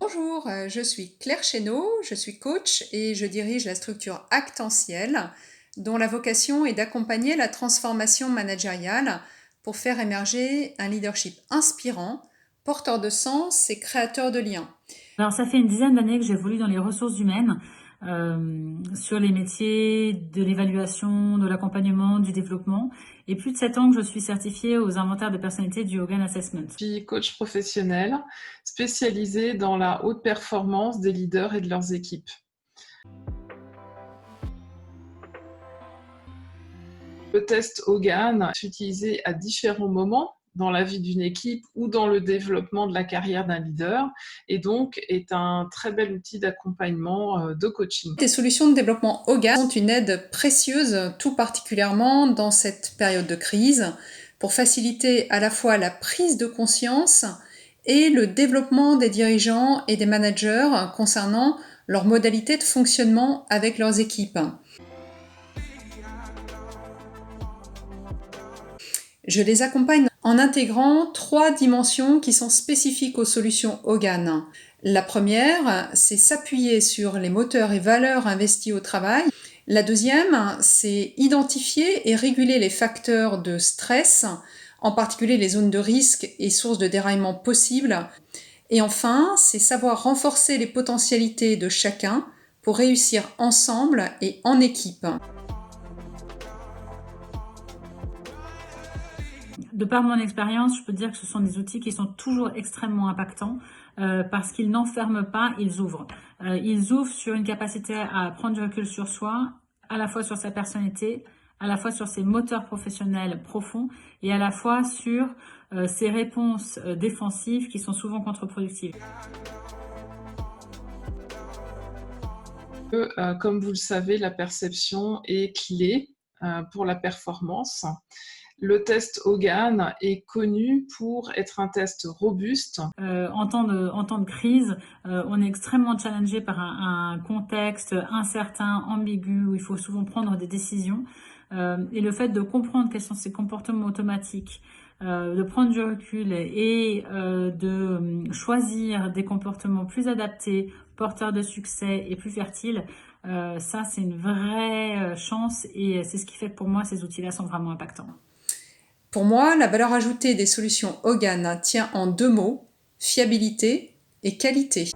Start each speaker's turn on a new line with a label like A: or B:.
A: Bonjour, je suis Claire Chénaud, je suis coach et je dirige la structure Actentiel, dont la vocation est d'accompagner la transformation managériale pour faire émerger un leadership inspirant, porteur de sens et créateur de liens.
B: Alors, ça fait une dizaine d'années que j'évolue dans les ressources humaines, sur les métiers de l'évaluation, de l'accompagnement, du développement. Et plus de 7 ans que je suis certifiée aux inventaires de personnalité du Hogan Assessment.
C: Je suis coach professionnel spécialisé dans la haute performance des leaders et de leurs équipes. Le test Hogan est utilisé à différents moments dans la vie d'une équipe ou dans le développement de la carrière d'un leader et donc est un très bel outil d'accompagnement de coaching.
A: Les solutions de développement Hogan sont une aide précieuse, tout particulièrement dans cette période de crise, pour faciliter à la fois la prise de conscience et le développement des dirigeants et des managers concernant leurs modalités de fonctionnement avec leurs équipes. Je les accompagne en intégrant 3 dimensions qui sont spécifiques aux solutions Hogan. La première, c'est s'appuyer sur les moteurs et valeurs investis au travail. La deuxième, c'est identifier et réguler les facteurs de stress, en particulier les zones de risque et sources de déraillement possibles. Et enfin, c'est savoir renforcer les potentialités de chacun pour réussir ensemble et en équipe.
B: De par mon expérience, je peux dire que ce sont des outils qui sont toujours extrêmement impactants parce qu'ils n'enferment pas, ils ouvrent. Ils ouvrent sur une capacité à prendre du recul sur soi, à la fois sur sa personnalité, à la fois sur ses moteurs professionnels profonds et à la fois sur ses réponses défensives qui sont souvent contre-productives.
C: Comme vous le savez, la perception est clé pour la performance. Le test Hogan est connu pour être un test robuste.
B: En temps de crise, on est extrêmement challengé par un contexte incertain, ambigu, où il faut souvent prendre des décisions. Et le fait de comprendre quels sont ces comportements automatiques, de prendre du recul et de choisir des comportements plus adaptés, porteurs de succès et plus fertiles, ça c'est une vraie chance et c'est ce qui fait que pour moi ces outils-là sont vraiment impactants.
A: Pour moi, la valeur ajoutée des solutions Hogan tient en 2 mots, fiabilité et qualité.